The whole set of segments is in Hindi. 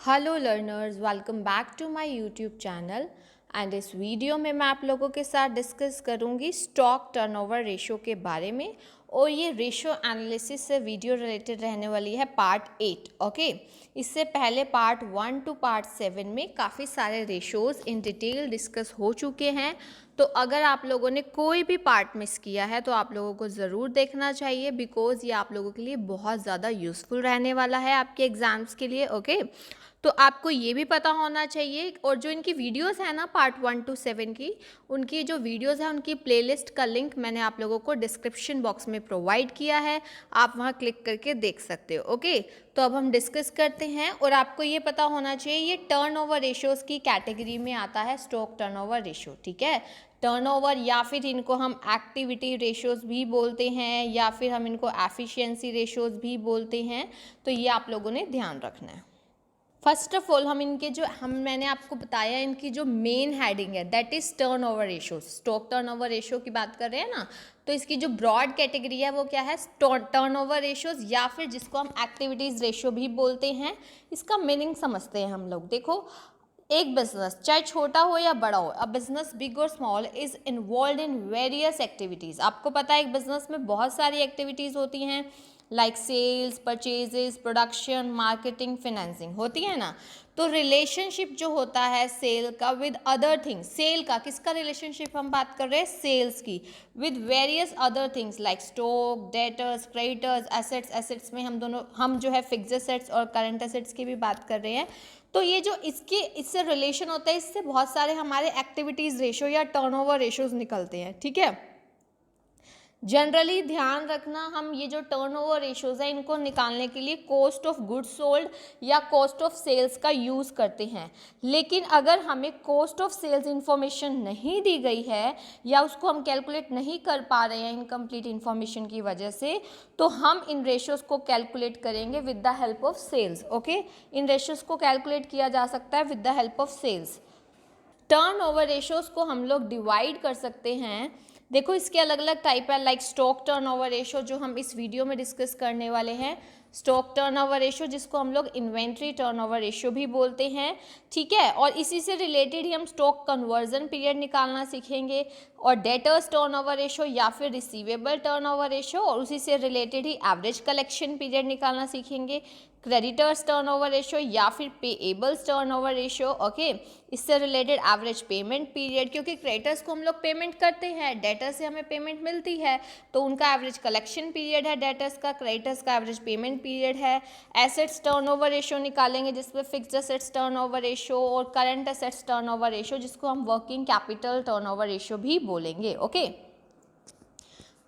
Hello learners, welcome back to my YouTube channel. And इस वीडियो में मैं आप लोगों के साथ डिस्कस करूंगी स्टॉक टर्नओवर रेशो के बारे में। और ये रेशो एनालिसिस से वीडियो रिलेटेड रहने वाली है पार्ट 8। ओके, इससे पहले पार्ट 1 टू पार्ट 7 में काफ़ी सारे रेशोज़ इन डिटेल डिस्कस हो चुके हैं। तो अगर आप लोगों ने कोई भी पार्ट मिस किया है तो आप लोगों को ज़रूर देखना चाहिए, बिकॉज़ ये आप लोगों के लिए बहुत ज़्यादा यूज़फुल रहने वाला है आपके एग्ज़ाम्स के लिए। ओके, तो आपको ये भी पता होना चाहिए। और जो इनकी वीडियोस है ना पार्ट 1 टू 7 की, उनकी जो वीडियोस है उनकी प्लेलिस्ट का लिंक मैंने आप लोगों को डिस्क्रिप्शन बॉक्स में प्रोवाइड किया है, आप वहाँ क्लिक करके देख सकते हो। ओके, तो अब हम डिस्कस करते हैं। और आपको ये पता होना चाहिए ये टर्नओवर रेशियोज की कैटेगरी में आता है, स्टॉक टर्नओवर रेशियो। ठीक है, टर्नओवर या फिर इनको हम एक्टिविटी रेशियोज भी बोलते हैं, या फिर हम इनको एफिशिएंसी रेशियोज भी बोलते हैं। तो ये आप लोगों ने ध्यान रखना है। फर्स्ट ऑफ ऑल हम इनके जो मैंने आपको बताया इनकी जो मेन हेडिंग है that is turnover ratio. Stock turnover ratio की बात कर रहे हैं ना, तो इसकी जो ब्रॉड कैटेगरी है वो क्या है, टर्नओवर रेशियोज, या फिर जिसको हम एक्टिविटीज रेशियो भी बोलते हैं। इसका मीनिंग समझते हैं हम लोग। देखो, एक बिजनेस चाहे छोटा हो या बड़ा हो, अ बिजनेस बिग और small is involve in various activities. आपको पता है एक बिजनेस में बहुत सारी एक्टिविटीज होती हैं, like sales, purchases, production, marketing, financing होती है ना। तो रिलेशनशिप जो होता है सेल का विद अदर थिंग्स, सेल का किसका रिलेशनशिप हम बात कर रहे हैं, सेल्स की, with various other things like stock, debtors, creditors, assets. Assets में हम जो है फिक्स्ड एसेट्स और करंट एसेट्स की भी बात कर रहे हैं। तो ये जो इससे रिलेशन होता है, इससे बहुत सारे हमारे एक्टिविटीज रेशियो या टर्नओवर रेशियोज निकलते हैं। ठीक है, जनरली ध्यान रखना, हम ये जो टर्नओवर रेशियोज है इनको निकालने के लिए कॉस्ट ऑफ गुड्स सोल्ड या कॉस्ट ऑफ सेल्स का यूज़ करते हैं। लेकिन अगर हमें कॉस्ट ऑफ सेल्स इंफॉर्मेशन नहीं दी गई है या उसको हम कैलकुलेट नहीं कर पा रहे हैं इनकम्प्लीट इंफॉर्मेशन की वजह से, तो हम इन रेशियोज को कैलकुलेट करेंगे with the help of sales. Okay, इन रेशियोज को कैलकुलेट किया जा सकता है with the help of sales. Turnover ratios को हम लोग डिवाइड कर सकते हैं। देखो, इसके अलग अलग टाइप है, लाइक स्टॉक टर्नओवर रेशियो जो हम इस वीडियो में डिस्कस करने वाले हैं, स्टॉक टर्नओवर रेशियो जिसको हम लोग इन्वेंट्री टर्नओवर रेशियो भी बोलते हैं। ठीक है, और इसी से रिलेटेड ही हम स्टॉक कन्वर्जन पीरियड निकालना सीखेंगे, और डेटर्स टर्नओवर रेशियो या फिर रिसीवेबल टर्नओवर रेशियो, और उसी से रिलेटेड ही एवरेज कलेक्शन पीरियड निकालना सीखेंगे, क्रेडिटर्स टर्नओवर रेशियो या फिर पेएबल्स टर्नओवर रेशियो। ओके, इससे रिलेटेड एवरेज पेमेंट पीरियड, क्योंकि क्रेडिटर्स को हम लोग पेमेंट करते हैं, डेटर्स से हमें पेमेंट मिलती है, तो उनका एवरेज कलेक्शन पीरियड है डेटर्स का, क्रेडिटर्स का एवरेज पेमेंट पीरियड है। एसेट्स टर्नओवर रेशियो निकालेंगे जिसमें फिक्स्ड एसेट्स टर्नओवर रेशियो और करंट एसेट्स टर्नओवर रेशियो जिसको हम वर्किंग कैपिटल टर्नओवर रेशियो भी बोलेंगे। ओके,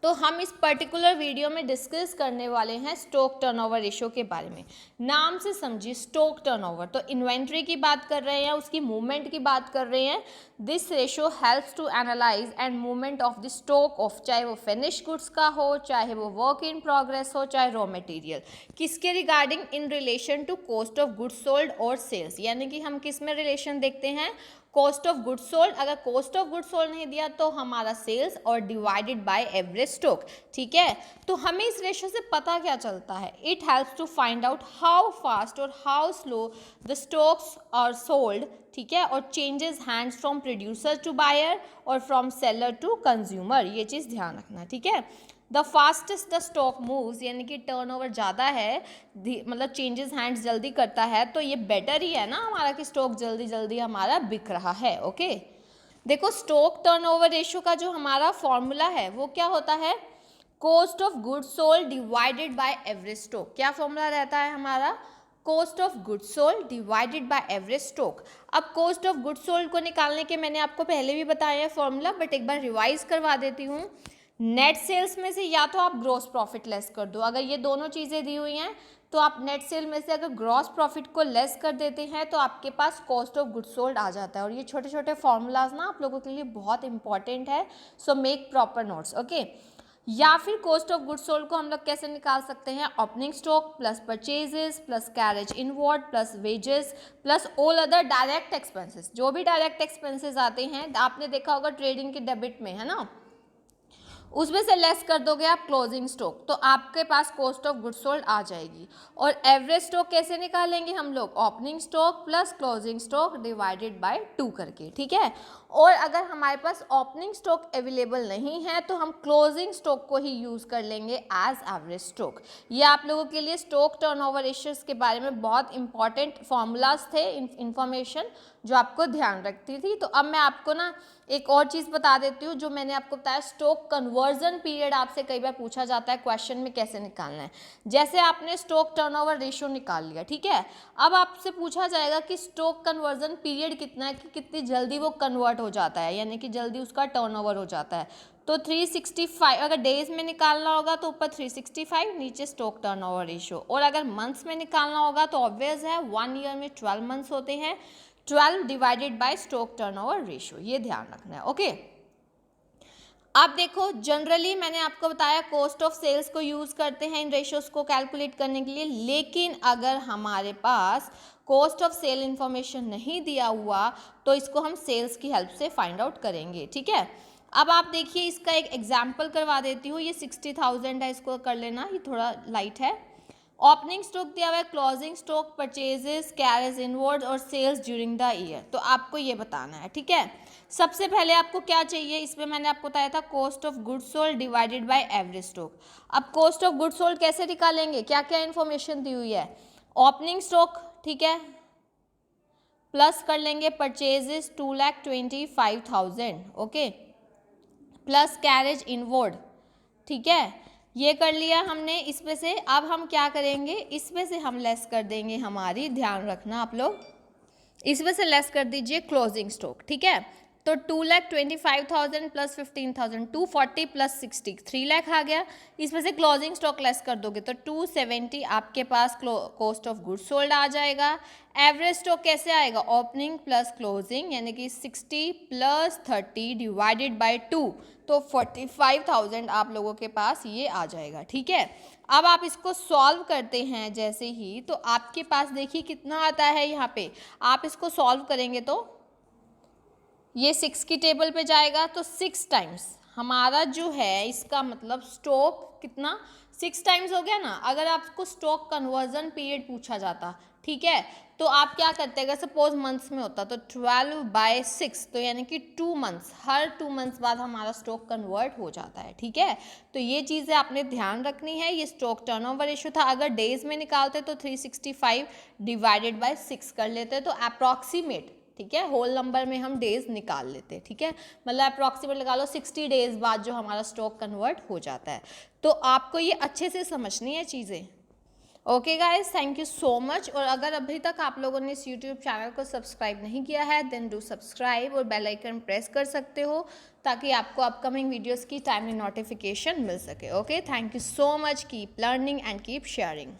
तो हम इस पर्टिकुलर वीडियो में डिस्कस करने वाले हैं स्टॉक टर्नओवर रेशियो के बारे में। नाम से समझिए स्टॉक टर्नओवर, तो इन्वेंट्री की बात कर रहे हैं, उसकी मूवमेंट की बात कर रहे हैं। This ratio helps to analyse and movement of the stock of, चाहे वो फिनिश गुड्स का हो, चाहे वो वर्क इन प्रोग्रेस हो, चाहे रॉ मटेरियल, किसके regarding, in relation to cost of goods sold और सेल्स। यानी कि हम किस में रिलेशन देखते हैं, कॉस्ट ऑफ गुड्स सोल्ड। अगर कॉस्ट ऑफ गुड्स सोल्ड नहीं दिया तो हमारा सेल्स, और डिवाइडेड बाय एवरेज स्टॉक। ठीक है, तो हमें इस रेशियो से पता क्या चलता है, it helps to find out how fast और how slow the stocks are sold. ठीक है, और changes hands from producer to buyer और फ्रॉम सेलर टू कंज्यूमर, ये चीज़ ध्यान रखना। ठीक है, the fastest the stock moves, यानी कि टर्नओवर ज़्यादा है, मतलब चेंजेस हैंड्स जल्दी करता है, तो ये बेटर ही है ना हमारा कि स्टॉक जल्दी जल्दी हमारा बिक रहा है। ओके, देखो स्टॉक टर्नओवर रेशियो का जो हमारा फॉर्मूला है वो क्या होता है, cost of goods sold divided by average stock. क्या फॉर्मूला रहता है हमारा, cost of goods sold divided by average stock. अब कॉस्ट ऑफ गुड्स सोल्ड को निकालने के मैंने आपको पहले भी बताया है फॉर्मूला, बट एक बार रिवाइज करवा देती हूँ। नेट सेल्स में से या तो आप ग्रॉस प्रॉफिट लेस कर दो, अगर ये दोनों चीज़ें दी हुई हैं तो आप नेट सेल में से अगर ग्रॉस प्रॉफिट को लेस कर देते हैं तो आपके पास कॉस्ट ऑफ गुड्स सोल्ड आ जाता है। और ये छोटे छोटे फॉर्मूलाज ना आप लोगों के लिए बहुत इंपॉर्टेंट है, so make proper notes. Okay, या फिर कॉस्ट ऑफ गुड्स सोल्ड को हम लोग कैसे निकाल सकते हैं, opening stock plus purchases plus carriage inward plus wages plus all other direct expenses. जो भी डायरेक्ट एक्सपेंसेस आते हैं, आपने देखा होगा ट्रेडिंग के डेबिट में, है ना, उसमें से लेस कर दोगे आप क्लोजिंग स्टॉक, तो आपके पास कॉस्ट ऑफ गुड्स सोल्ड आ जाएगी। और एवरेज स्टॉक कैसे निकालेंगे हम लोग, opening stock plus closing stock divided by 2 करके, ठीक है। और अगर हमारे पास ओपनिंग स्टॉक अवेलेबल नहीं है तो हम क्लोजिंग स्टॉक को ही यूज़ कर लेंगे एज एवरेज स्टॉक। ये आप लोगों के लिए स्टॉक टर्नओवर रेशियोज के बारे में बहुत इंपॉर्टेंट फॉर्मूलाज थे, इंफॉर्मेशन जो आपको ध्यान रखती थी। तो अब मैं आपको ना एक और चीज़ बता देती हूँ जो मैंने आपको बताया, स्टॉक कन्वर्जन पीरियड आपसे कई बार पूछा जाता है क्वेश्चन में कैसे निकालना है। जैसे आपने स्टॉक टर्नओवर रेशियो निकाल लिया, ठीक है, अब आपसे पूछा जाएगा कि स्टॉक कन्वर्जन पीरियड कितना है, कि कितनी जल्दी वो कन्वर्ट हो जाता है, यानी कि जल्दी उसका टर्नओवर हो जाता है। तो 365 अगर डेज में निकालना होगा तो ऊपर 365, नीचे स्टॉक टर्नओवर रेशियो। और अगर मंथ्स में निकालना होगा तो ऑब्वियस है 1 ईयर में 12 मंथ्स होते हैं, 12 divided by stock turnover ratio, ये ध्यान रखना है। ओके, अब देखो जनरली मैंने आपको बताया कॉस्ट ऑफ सेल्स को यूज़ करते हैं इन रेशियोज को कैलकुलेट करने के लिए, लेकिन अगर हमारे पास कॉस्ट ऑफ सेल इंफॉर्मेशन नहीं दिया हुआ तो इसको हम सेल्स की हेल्प से फाइंड आउट करेंगे, ठीक है। अब आप देखिए इसका एक एग्जाम्पल करवा देती हूँ। ये 60,000 है, इसको कर लेना, ये थोड़ा लाइट है। ओपनिंग स्टॉक दिया हुआ है, closing stock, purchases, carriage inward और सेल्स ड्यूरिंग द ईयर। तो आपको ये बताना है, ठीक है। सबसे पहले आपको क्या चाहिए, इसमें मैंने आपको बताया था cost of goods sold divided by average stock. अब कॉस्ट ऑफ गुड्स सोल्ड कैसे निकालेंगे, क्या क्या इन्फॉर्मेशन दी हुई है, ओपनिंग स्टॉक, ठीक है, प्लस कर लेंगे purchases 2,25,000, okay, plus carriage inward, ठीक है, ये कर लिया हमने इसमें से। अब हम क्या करेंगे, इसमें से हम लेस कर देंगे हमारी, ध्यान रखना आप लोग, इसमें से लेस कर दीजिए क्लोजिंग स्टॉक, ठीक है। तो 2,25,000 प्लस 15,000, 240 प्लस 60, 3 लाख आ गया। इसमें से क्लोजिंग स्टॉक लेस कर दोगे तो 270 आपके पास कॉस्ट ऑफ गुड्स सोल्ड आ जाएगा। एवरेज स्टॉक कैसे आएगा, ओपनिंग प्लस क्लोजिंग, यानी कि 60 प्लस 30 डिवाइडेड बाय 2, तो 45,000 आप लोगों के पास ये आ जाएगा, ठीक है। अब आप इसको सॉल्व करते हैं जैसे ही, तो आपके पास देखिए कितना आता है यहाँ पे। आप इसको सॉल्व करेंगे तो ये 6 की टेबल पे जाएगा, तो 6 टाइम्स हमारा जो है, इसका मतलब स्टॉक कितना 6 टाइम्स हो गया ना। अगर आपको स्टॉक कन्वर्जन पीरियड पूछा जाता, ठीक है, तो आप क्या करते हैं, अगर सपोज मंथ्स में होता तो 12/6, तो यानी कि 2 मंथ्स, हर 2 मंथ्स बाद हमारा स्टॉक कन्वर्ट हो जाता है, ठीक है। तो ये चीज़ें आपने ध्यान रखनी है। ये स्टॉक टर्नओवर रेशियो था, अगर डेज में निकालते तो 365 डिवाइडेड बाय 6 कर लेते तो अप्रॉक्सीमेट, ठीक है, होल नंबर में हम डेज निकाल लेते, ठीक है, मतलब अप्रॉक्सीमेट लगा लो 60 डेज बाद जो हमारा स्टॉक कन्वर्ट हो जाता है। तो आपको ये अच्छे से समझनी है चीज़ें। Okay guys, thank you so much. और अगर अभी तक आप लोगों ने इस यूट्यूब चैनल को सब्सक्राइब नहीं किया है देन डू सब्सक्राइब और बेल आइकन प्रेस कर सकते हो ताकि आपको अपकमिंग वीडियोस की टाइमली नोटिफिकेशन मिल सके। Okay, thank you so much, keep learning and keep sharing.